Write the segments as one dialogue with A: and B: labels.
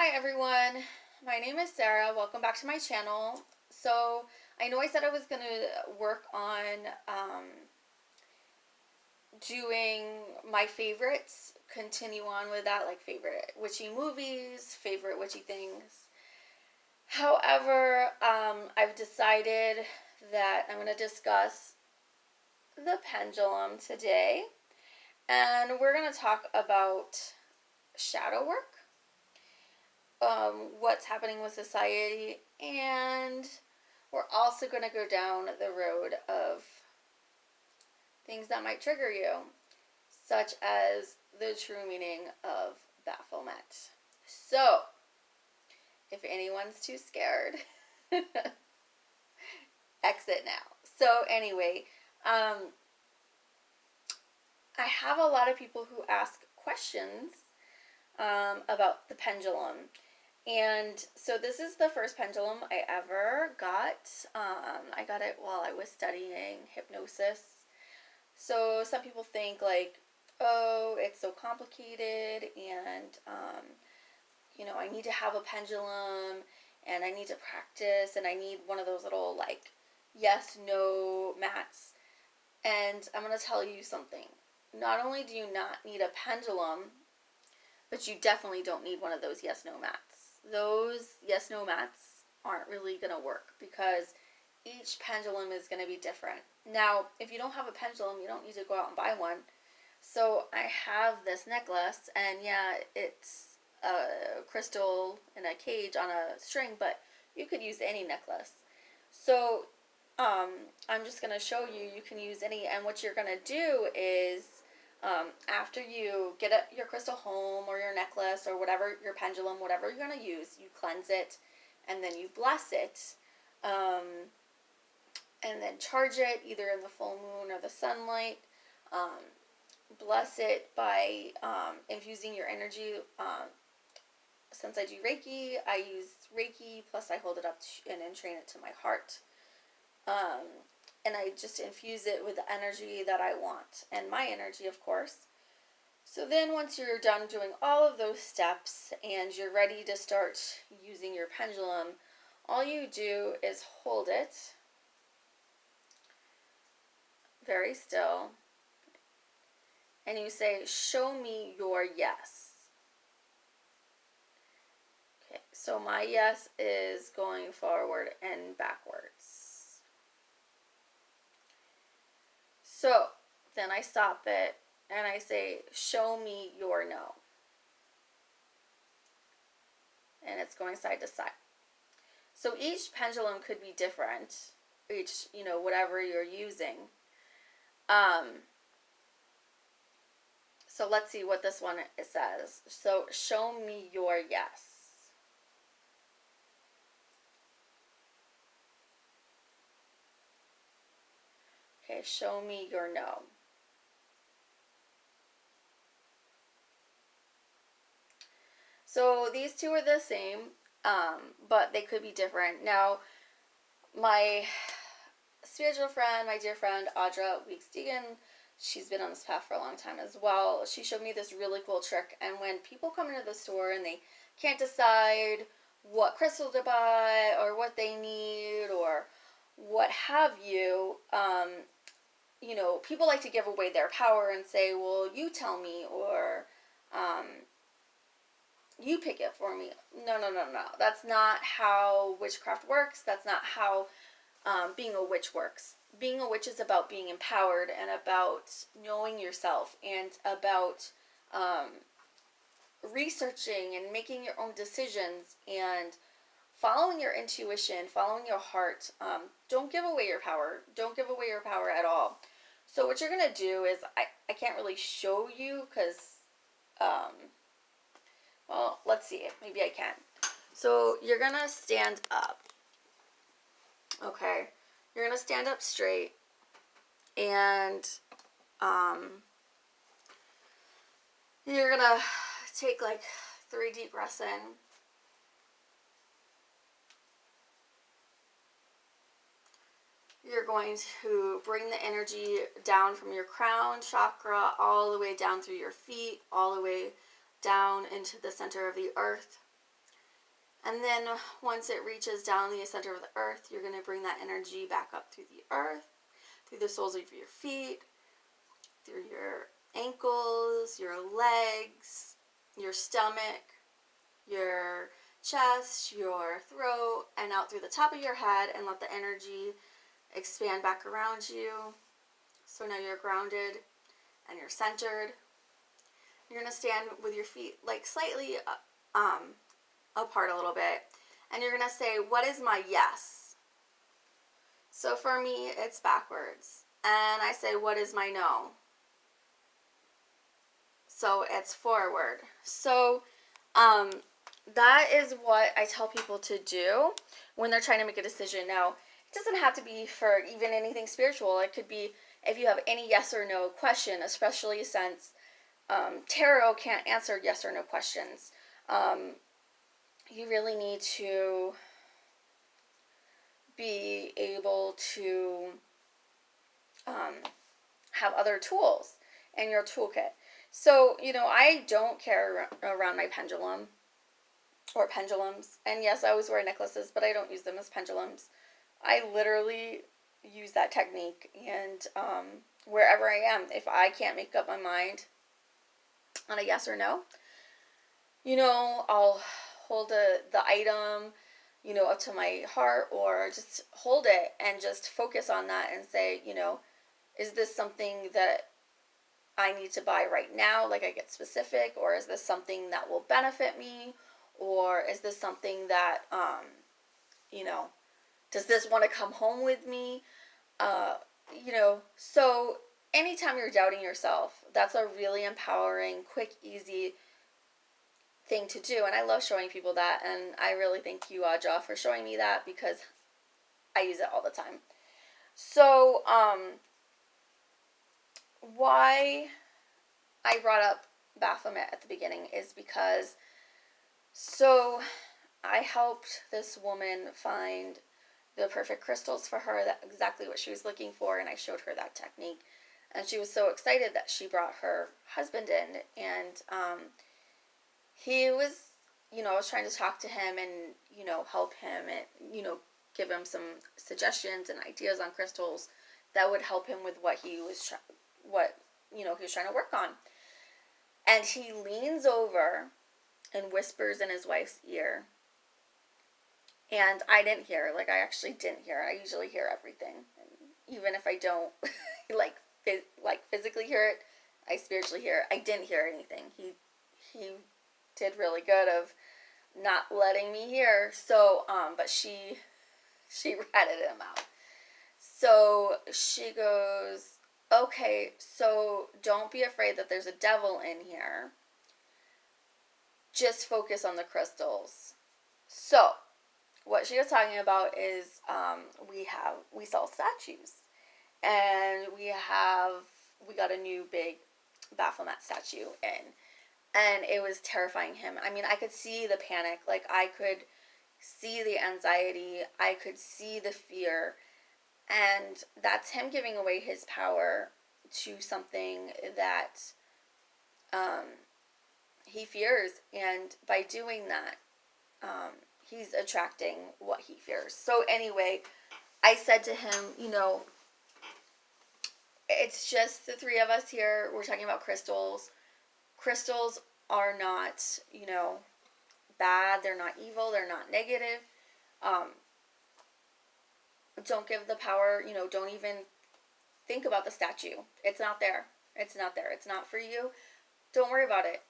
A: Hi everyone, my name is Sarah. Welcome back to my channel. So I know I said I was going to work on doing my favorites, continue on with that, like favorite witchy movies, favorite witchy things. However, I've decided that I'm going to discuss the pendulum today, and we're going to talk about shadow work, what's happening with society, and we're also going to go down the road of things that might trigger you, such as the true meaning of Baphomet. So, if anyone's too scared, exit now. So, anyway, I have a lot of people who ask questions about the pendulum. And so this is the first pendulum I ever got. I got it while I was studying hypnosis. So some people think like, oh, it's so complicated and, I need to have a pendulum and I need to practice and I need one of those little like yes, no mats. And I'm going to tell you something. Not only do you not need a pendulum, but you definitely don't need one of those yes, no mats. Those yes, no mats aren't really going to work because each pendulum is going to be different. Now, if you don't have a pendulum, you don't need to go out and buy one. So I have this necklace, and yeah, it's a crystal in a cage on a string, but you could use any necklace. So I'm just going to show you, you can use any, and what you're going to do is after you get your crystal home or your necklace or whatever, your pendulum, whatever you're going to use, you cleanse it and then you bless it and then charge it either in the full moon or the sunlight. Bless it by infusing your energy. Since I do Reiki, I use Reiki, plus I hold it up and entrain it to my heart. And I just infuse it with the energy that I want, and my energy, of course. So then once you're done doing all of those steps and you're ready to start using your pendulum, all you do is hold it very still, and you say, show me your yes. Okay, so my yes is going forward and backwards. So then I stop it and I say, show me your no. And it's going side to side. So each pendulum could be different, each, whatever you're using. So let's see what this one it says. So show me your yes. Okay, show me your no. So these two are the same, but they could be different. Now, my spiritual friend, my dear friend, Audra Weeks-Deegan, she's been on this path for a long time as well. She showed me this really cool trick, and when people come into the store and they can't decide what crystal to buy or what they need or what have you, people like to give away their power and say, well, you tell me, or you pick it for me. No. That's not how witchcraft works. That's not how being a witch works. Being a witch is about being empowered and about knowing yourself and about researching and making your own decisions and following your intuition, following your heart. Don't give away your power. Don't give away your power at all. So what you're going to do is, I can't really show you because, well, let's see. Maybe I can. So you're going to stand up. Okay. You're going to stand up straight and you're going to take like 3 deep breaths in. You're going to bring the energy down from your crown chakra all the way down through your feet, all the way down into the center of the earth. And then once it reaches down the center of the earth, you're going to bring that energy back up through the earth, through the soles of your feet, through your ankles, your legs, your stomach, your chest, your throat, and out through the top of your head, and let the energy expand back around you. So now you're grounded and you're centered. You're going to stand with your feet like slightly apart a little bit, and you're going to say, what is my yes? So for me, it's backwards. And I say, what is my no? So it's forward. So that is what I tell people to do when they're trying to make a decision. Now, it doesn't have to be for even anything spiritual. It could be if you have any yes or no question, especially since tarot can't answer yes or no questions. You really need to be able to have other tools in your toolkit. So, I don't carry around my pendulum or pendulums. And yes, I always wear necklaces, but I don't use them as pendulums. I literally use that technique, and wherever I am, if I can't make up my mind on a yes or no, I'll hold the item, up to my heart, or just hold it and just focus on that and say, is this something that I need to buy right now? Like, I get specific, or is this something that will benefit me? Or is this something that, does this want to come home with me? So anytime you're doubting yourself, that's a really empowering, quick, easy thing to do. And I love showing people that. And I really thank you, Aja, for showing me that, because I use it all the time. So, why I brought up Baphomet at the beginning is because, so I helped this woman find the perfect crystals for her, that exactly what she was looking for, and I showed her that technique. And she was so excited that she brought her husband in, and he was, I was trying to talk to him and, help him and, give him some suggestions and ideas on crystals that would help him with what he was he was trying to work on. And he leans over and whispers in his wife's ear. And I didn't hear, I actually didn't hear. I usually hear everything. And even if I don't, physically hear it, I spiritually hear it. I didn't hear anything. He did really good of not letting me hear. So, but she ratted him out. So she goes, okay, so don't be afraid that there's a devil in here. Just focus on the crystals. So, what she was talking about is we sell statues. And we got a new big Baphomet statue in. And it was terrifying him. I mean, I could see the panic. I could see the anxiety. I could see the fear. And that's him giving away his power to something that he fears. And by doing that, he's attracting what he fears. So anyway, I said to him, it's just the three of us here. We're talking about crystals. Crystals are not, bad. They're not evil. They're not negative. Don't give the power, don't even think about the statue. It's not there. It's not there. It's not for you. Don't worry about it.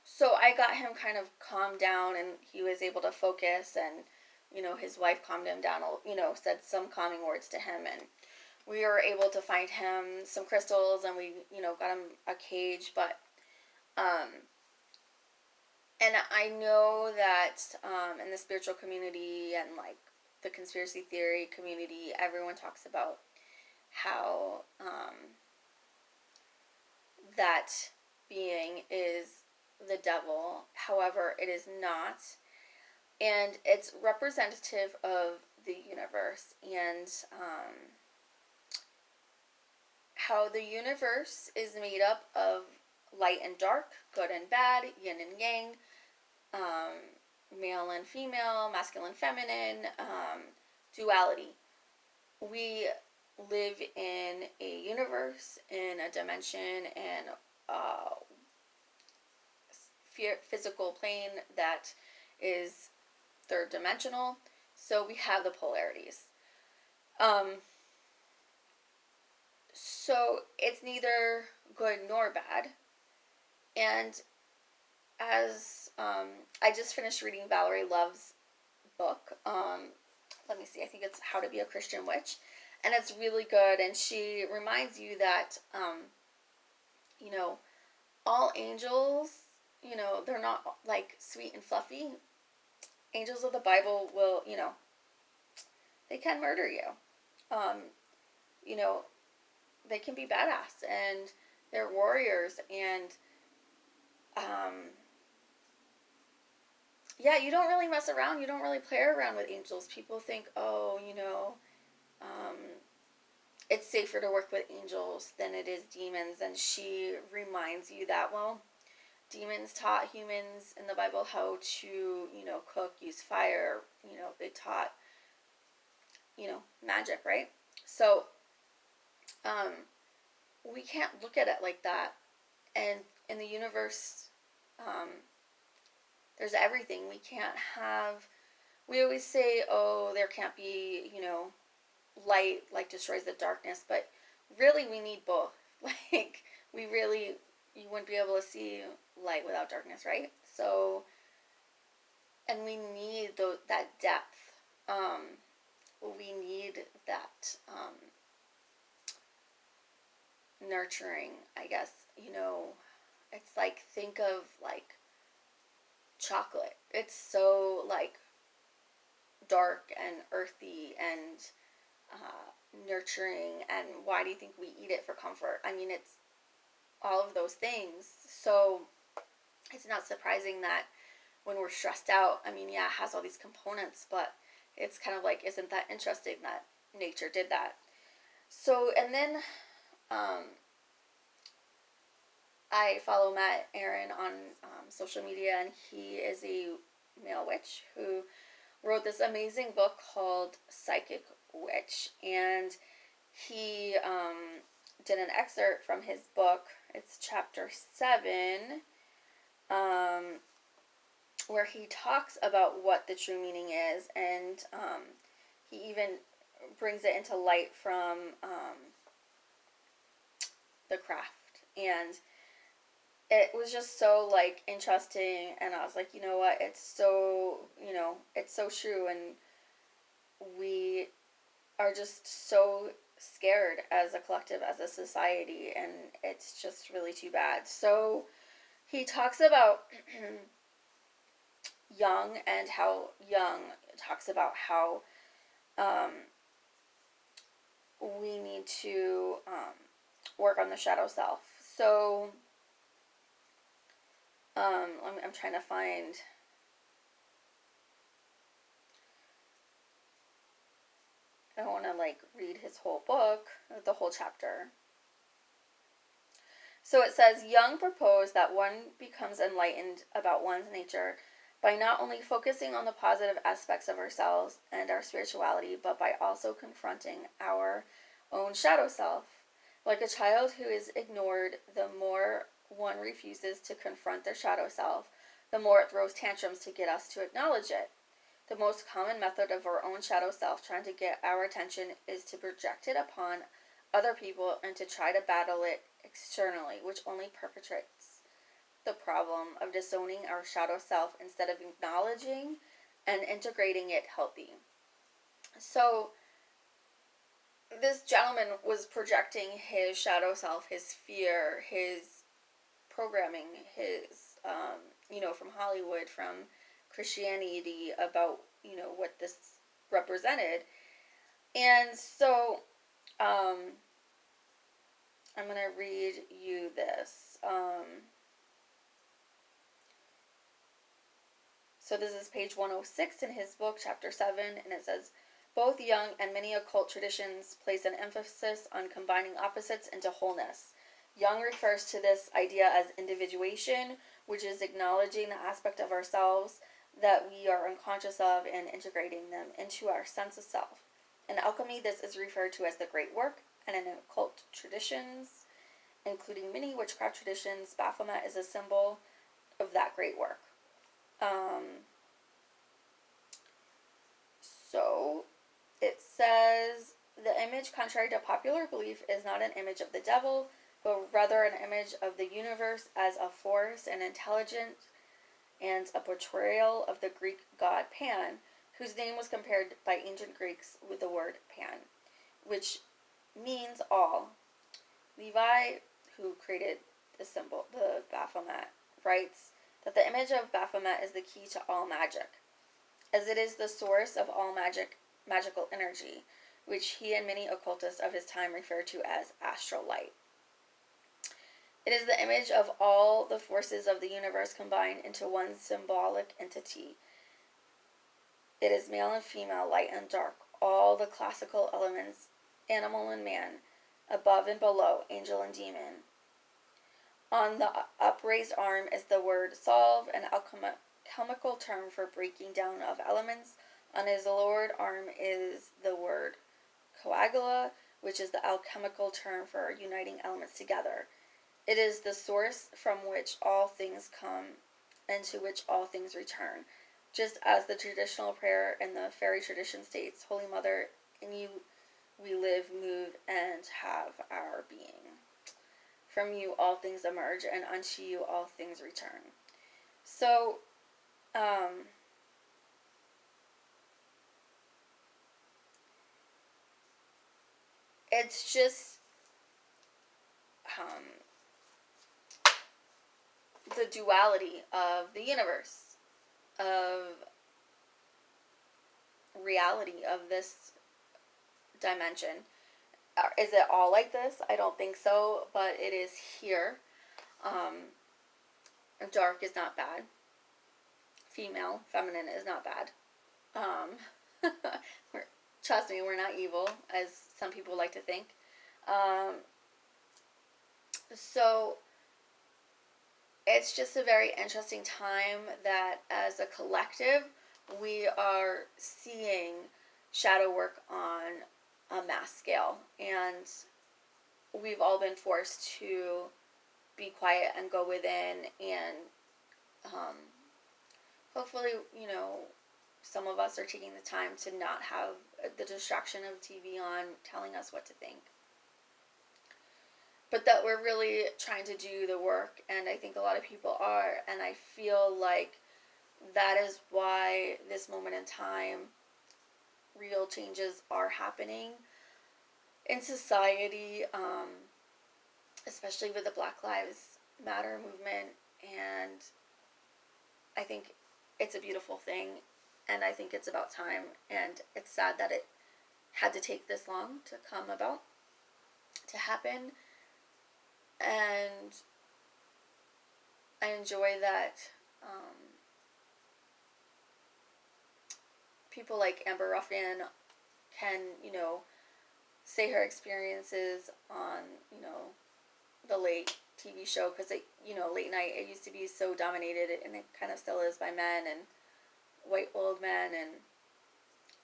A: So I got him kind of calmed down, and he was able to focus, and, his wife calmed him down, said some calming words to him, and we were able to find him some crystals, and we, got him a cage, but, and I know that, in the spiritual community and, the conspiracy theory community, everyone talks about how, that being is the devil. However, it is not. And it's representative of the universe, and, how the universe is made up of light and dark, good and bad, yin and yang. male and female, masculine, feminine, duality. We live in a universe, in a dimension, and a physical plane that is third dimensional. So we have the polarities. So it's neither good nor bad. And as I just finished reading Valerie Love's book. Let me see. I think it's How to Be a Christian Witch, and it's really good. And she reminds you that, you know, all angels, you know, they're not like sweet and fluffy. Angels of the Bible will, you know, they can murder you. You know, they can be badass and they're warriors and, yeah, you don't really mess around. You don't really play around with angels. People think, oh, you know, it's safer to work with angels than it is demons. And she reminds you that, well, demons taught humans in the Bible how to, you know, cook, use fire. You know, they taught, you know, magic, right? So, we can't look at it like that. And in the universe, there's everything. We can't have, we always say, oh, there can't be, you know, light like destroys the darkness, but really we need both. Like, we really, you wouldn't be able to see light without darkness, right? So, and we need that depth. We need that nurturing, I guess. You know, it's like, think of like chocolate. It's so like dark and earthy and nurturing, and why do you think we eat it? For comfort. I mean, it's all of those things. So it's not surprising that when we're stressed out, I mean, yeah, it has all these components, but it's kind of like, isn't that interesting that nature did that? So, and then I follow Mat Auryn on social media, and he is a male witch who wrote this amazing book called Psychic Witch, and he did an excerpt from his book. It's chapter 7, where he talks about what the true meaning is, and he even brings it into light from the craft, and it was just so like interesting, and I was like, you know what, it's so, you know, it's so true, and we are just so scared as a collective, as a society, and it's just really too bad. So he talks about Jung, and how Jung talks about how we need to work on the shadow self. So I'm trying to find, I don't want to like read his whole book, the whole chapter. So it says, Jung proposed that one becomes enlightened about one's nature by not only focusing on the positive aspects of ourselves and our spirituality, but by also confronting our own shadow self. Like a child who is ignored, the more one refuses to confront their shadow self, the more it throws tantrums to get us to acknowledge it. The most common method of our own shadow self trying to get our attention is to project it upon other people and to try to battle it externally, which only perpetrates the problem of disowning our shadow self instead of acknowledging and integrating it healthy. So this gentleman was projecting his shadow self, his fear, his programming, his, you know, from Hollywood, from Christianity, about, you know, what this represented. And so, I'm going to read you this. So this is page 106 in his book, chapter 7, and it says, both Jung and many occult traditions place an emphasis on combining opposites into wholeness. Jung refers to this idea as individuation, which is acknowledging the aspect of ourselves that we are unconscious of and integrating them into our sense of self. In alchemy, this is referred to as the great work, and in occult traditions, including many witchcraft traditions, Baphomet is a symbol of that great work. So it says, the image, contrary to popular belief, is not an image of the devil, but rather an image of the universe as a force and intelligent, and a portrayal of the Greek god Pan, whose name was compared by ancient Greeks with the word Pan, which means all. Levi, who created the symbol, the Baphomet, writes that the image of Baphomet is the key to all magic, as it is the source of all magical energy, which he and many occultists of his time refer to as astral light. It is the image of all the forces of the universe combined into one symbolic entity. It is male and female, light and dark, all the classical elements, animal and man, above and below, angel and demon. On the upraised arm is the word solve, an alchemical term for breaking down of elements. On his lowered arm is the word coagula, which is the alchemical term for uniting elements together. It is the source from which all things come and to which all things return. Just as the traditional prayer in the fairy tradition states, Holy Mother, in you we live, move, and have our being. From you all things emerge, and unto you all things return. So, it's just the duality of the universe, of reality, of this dimension. Is it all like this? I don't think so, but it is here. Dark is not bad. Feminine is not bad. Trust me, we're not evil, as some people like to think. So it's just a very interesting time that as a collective we are seeing shadow work on a mass scale, and we've all been forced to be quiet and go within, and hopefully, some of us are taking the time to not have the distraction of TV on telling us what to think, but that we're really trying to do the work, and I think a lot of people are, and I feel like that is why this moment in time real changes are happening in society, especially with the Black Lives Matter movement, and I think it's a beautiful thing, and I think it's about time, and it's sad that it had to take this long to come about, to happen, and I enjoy that people like Amber Ruffin can, say her experiences on, the late TV show, because late night, it used to be so dominated, and it kind of still is, by men and white old men, and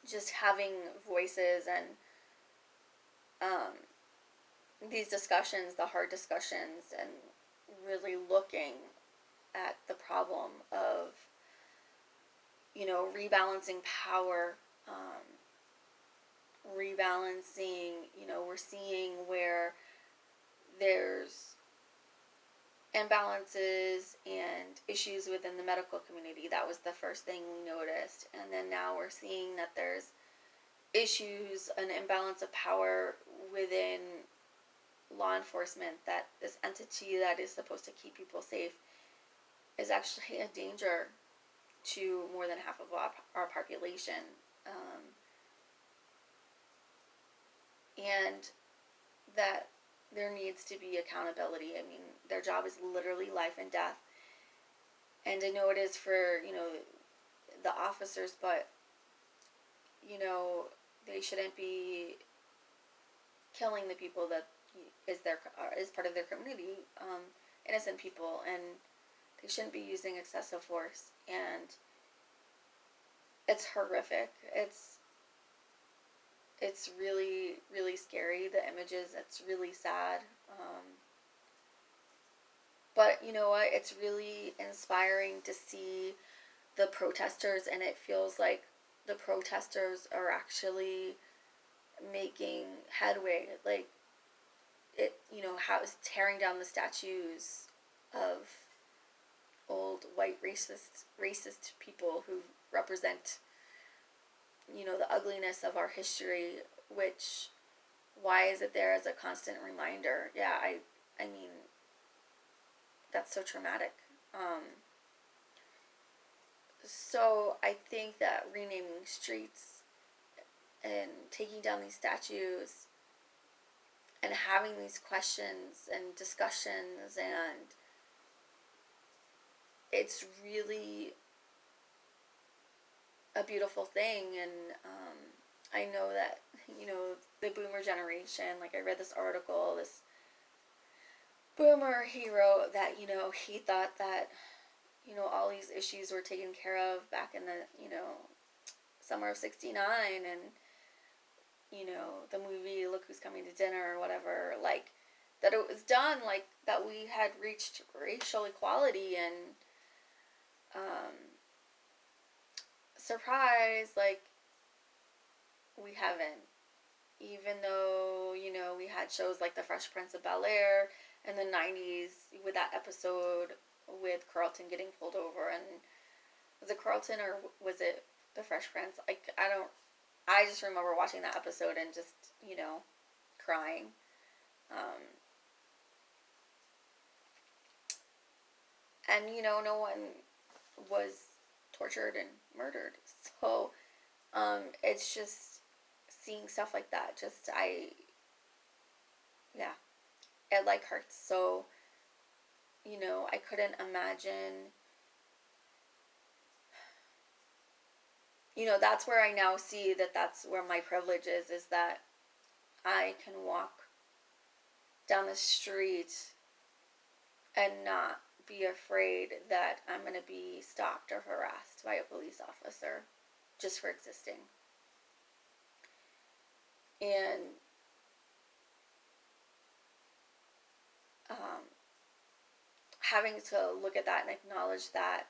A: just having voices, and these discussions, the hard discussions, and really looking at the problem of, rebalancing power, rebalancing, we're seeing where there's imbalances and issues within the medical community. That was the first thing we noticed, and then now we're seeing that there's issues, an imbalance of power within law enforcement, that this entity that is supposed to keep people safe is actually a danger to more than half of our population. And that there needs to be accountability. I mean, their job is literally life and death. And I know it is for, the officers, but, they shouldn't be killing the people that is part of their community, innocent people. And They shouldn't be using excessive force. And it's horrific. It's really, really scary, the images. It's really sad. But you know what? It's really inspiring to see the protesters, and it feels like the protesters are actually making headway. Like, it, you know, how it's tearing down the statues of old white racist people who represent, you know, the ugliness of our history, which, why is it there as a constant reminder? Yeah, I mean, that's so traumatic. So I think that renaming streets and taking down these statues and having these questions and discussions, and it's really a beautiful thing. And I know that, you know, the boomer generation, like I read this article, this boomer, he wrote that, you know, he thought that, you know, all these issues were taken care of back in the, you know, summer of '69, and, you know, the movie Look Who's Coming to Dinner or whatever, like, that it was done, like, that we had reached racial equality, and surprise, like, we haven't. Even though, you know, we had shows like The Fresh Prince of Bel-Air in the 90s with that episode with Carlton getting pulled over, and was it Carlton or was it The Fresh Prince? Like, I just remember watching that episode and just, you know, crying. And, you know, no one was tortured and murdered. So, it's just seeing stuff like that. Just, yeah, it like hurts. So, you know, I couldn't imagine, you know, that's where I now see that that's where my privilege is that I can walk down the street and not be afraid that I'm going to be stalked or harassed by a police officer just for existing. And having to look at that and acknowledge that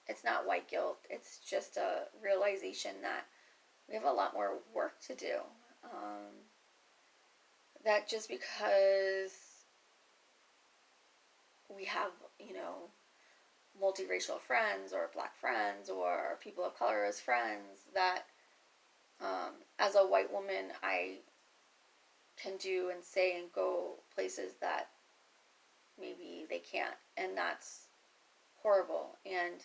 A: it's not white guilt, it's just a realization that we have a lot more work to do. That just because we have, you know, multiracial friends or black friends or people of color as friends, that as a white woman I can do and say and go places that maybe they can't, and that's horrible. And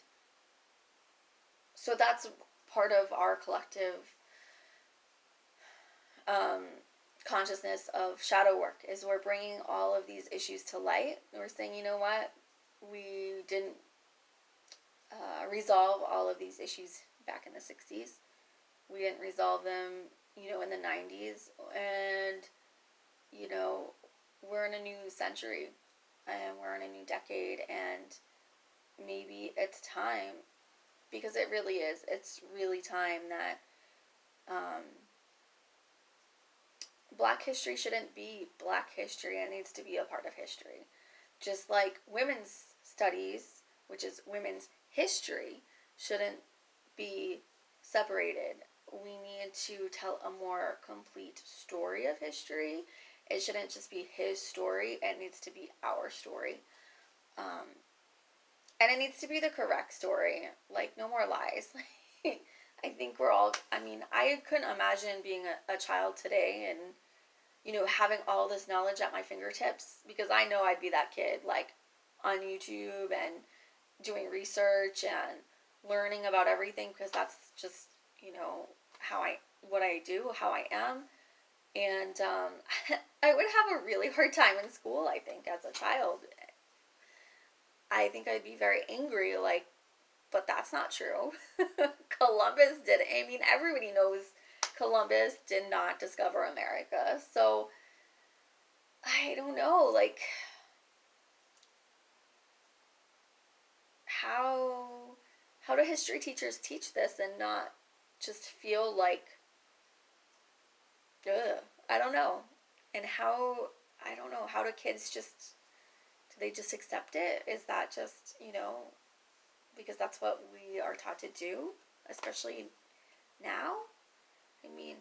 A: so that's part of our collective consciousness of shadow work, is we're bringing all of these issues to light, and we're saying, you know what, we didn't resolve all of these issues back in the 60s. We didn't resolve them, you know, in the 90s. And, you know, we're in a new century and we're in a new decade, and maybe it's time, because it really is, it's really time that Black history shouldn't be Black history. It needs to be a part of history. Just like women's studies, which is women's history, shouldn't be separated. We need to tell a more complete story of history. It shouldn't just be his story. It needs to be our story. And it needs to be the correct story. Like, no more lies. I think we're all, I mean, I couldn't imagine being a child today and, you know, having all this knowledge at my fingertips, because I know I'd be that kid, like, on YouTube and doing research and learning about everything, because that's just, you know, what I do, how I am. And I would have a really hard time in school, I think, as a child. I think I'd be very angry, like, but that's not true. Columbus did it. I mean, everybody knows Columbus did not discover America. So, I don't know, like, how do history teachers teach this and not just feel like, ugh, I don't know. And I don't know, how do kids just, do they just accept it? Is that just, because that's what we are taught to do, especially now? I mean,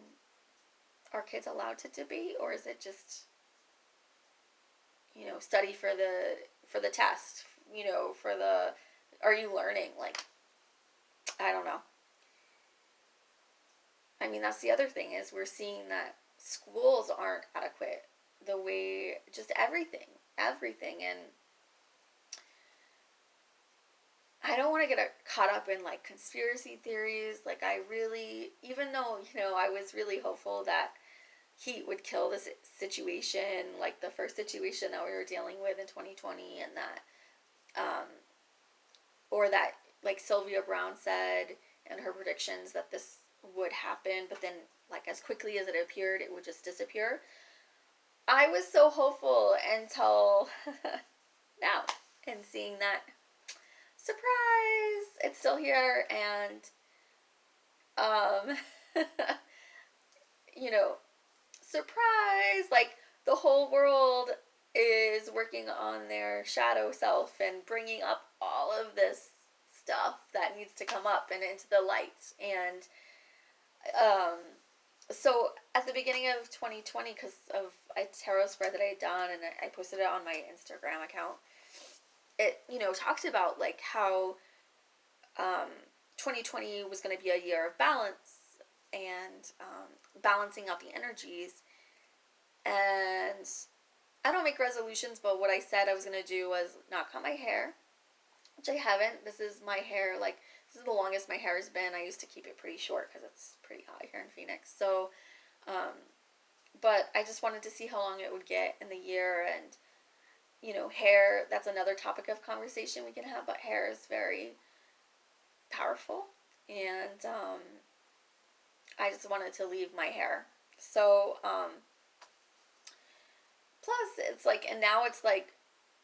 A: are kids allowed to debate, or is it just, study for the test, are you learning? Like, I don't know. I mean, that's the other thing, is we're seeing that schools aren't adequate, the way, just everything, and I don't want to get caught up in like conspiracy theories. Like, I really, even though, I was really hopeful that heat would kill this situation, like the first situation that we were dealing with in 2020, and that, or that, like Sylvia Brown said in her predictions, that this would happen, but then, like, as quickly as it appeared, it would just disappear. I was so hopeful until now, and seeing that, surprise, it's still here, and, surprise, like, the whole world is working on their shadow self and bringing up all of this stuff that needs to come up and into the light. And so at the beginning of 2020, because of a tarot spread that I had done, and I posted it on my Instagram account, it, talked about like how 2020 was going to be a year of balance, and balancing out the energies. And I don't make resolutions, but what I said I was going to do was not cut my hair, which I haven't. This is my hair, like, this is the longest my hair has been. I used to keep it pretty short because it's pretty hot here in Phoenix. So, but I just wanted to see how long it would get in the year. And, hair, that's another topic of conversation we can have, but hair is very powerful. And I just wanted to leave my hair. So, plus, it's like, and now it's like,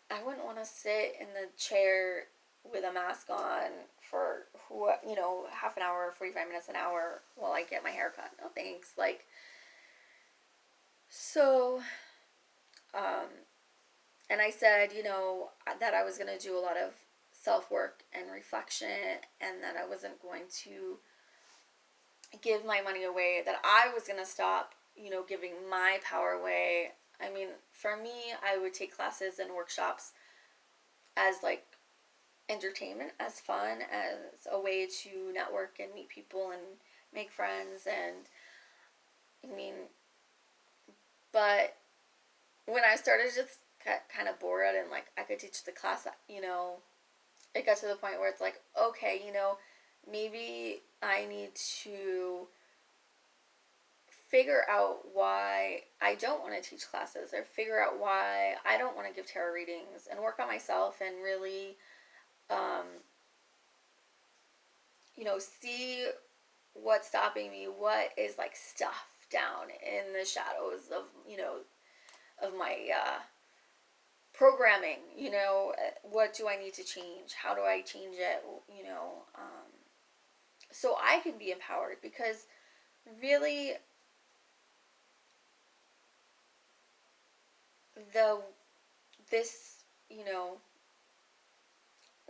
A: I wouldn't want to sit in the chair with a mask on for, half an hour, 45 minutes, an hour while I get my hair cut. No thanks. Like, so, and I said, that I was going to do a lot of self-work and reflection, and that I wasn't going to give my money away, that I was going to stop, giving my power away. I mean, for me, I would take classes and workshops as, like, entertainment, as fun, as a way to network and meet people and make friends. And, I mean, but when I started to just get kind of bored and, like, I could teach the class, it got to the point where it's like, okay, maybe I need to figure out why I don't want to teach classes, or figure out why I don't want to give tarot readings, and work on myself and really, see what's stopping me, what is, like, stuff down in the shadows of, of my, programming, what do I need to change? How do I change it? So I can be empowered, because really, this,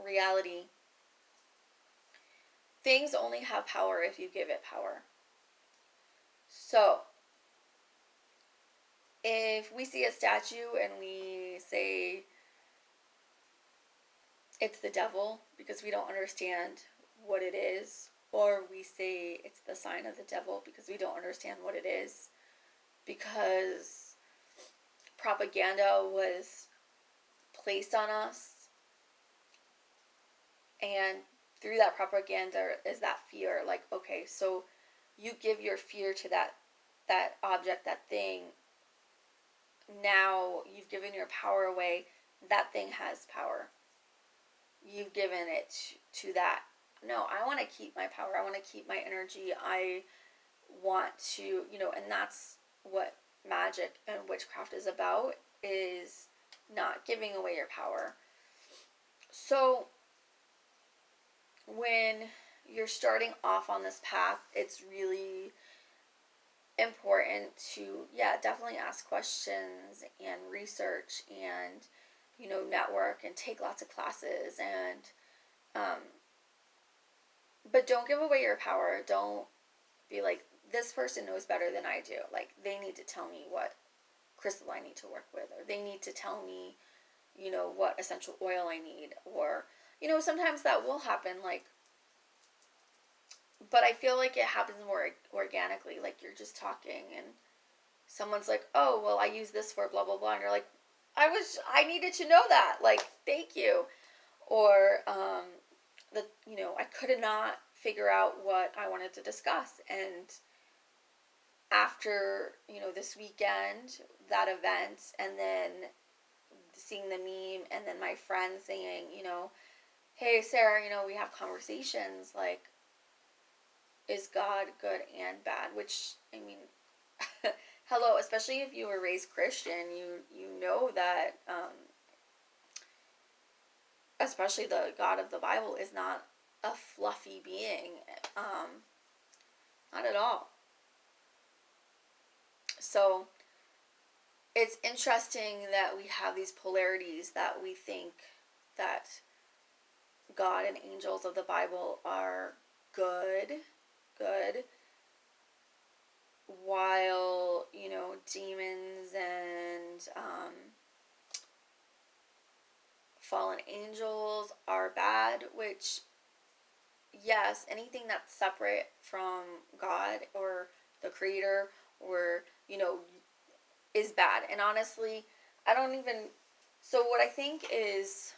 A: reality, things only have power if you give it power. So, if we see a statue and we say it's the devil because we don't understand what it is, or we say it's the sign of the devil because we don't understand what it is, because propaganda was placed on us, and through that propaganda is that fear. Like, okay, so you give your fear to that object, that thing. Now you've given your power away. That thing has power. You've given it to that. No, I want to keep my power. I want to keep my energy. I want to, and that's what magic and witchcraft is about, is not giving away your power. So when you're starting off on this path, it's really important to, definitely ask questions and research and, network and take lots of classes and, but don't give away your power. Don't be like, this person knows better than I do. Like, they need to tell me what crystal I need to work with, or they need to tell me, what essential oil I need, or, sometimes that will happen, like, but I feel like it happens more organically, like you're just talking and someone's like, oh, well, I use this for blah, blah, blah, and you're like, I needed to know that, like, thank you, or, I could not figure out what I wanted to discuss, and after, this weekend, that event, and then seeing the meme, and then my friend saying, hey, Sarah, we have conversations, like, is God good and bad? Which, I mean, hello, especially if you were raised Christian, you know that, especially the God of the Bible is not a fluffy being, not at all. So it's interesting that we have these polarities, that we think that God and angels of the Bible are good, while, demons and fallen angels are bad, which, yes, anything that's separate from God or the Creator or, is bad. And honestly, so what I think is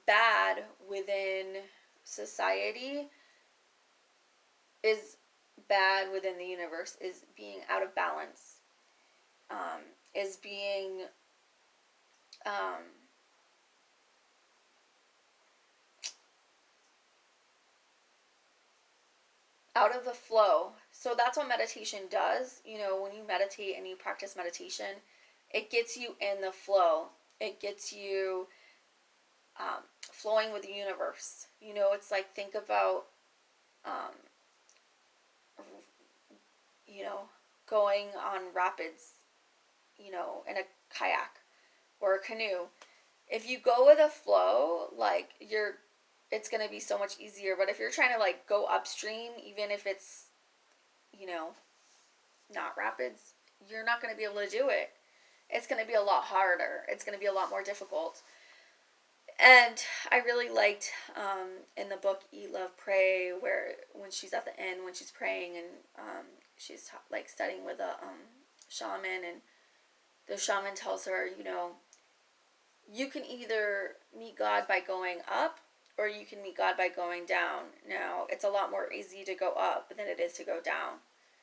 A: bad within society is bad within the universe, is being out of balance, is being, out of the flow. So that's what meditation does. When you meditate and you practice meditation, it gets you in the flow. It gets you flowing with the universe. It's like, think about, going on rapids, in a kayak or a canoe. If you go with a flow, like, it's going to be so much easier. But if you're trying to, like, go upstream, even if it's, not rapids, you're not going to be able to do it. It's going to be a lot harder. It's going to be a lot more difficult. And I really liked, in the book Eat, Love, Pray, where when she's at the end, when she's praying and she's like studying with a shaman, and the shaman tells her, you can either meet God by going up, or you can meet God by going down. Now, it's a lot more easy to go up than it is to go down.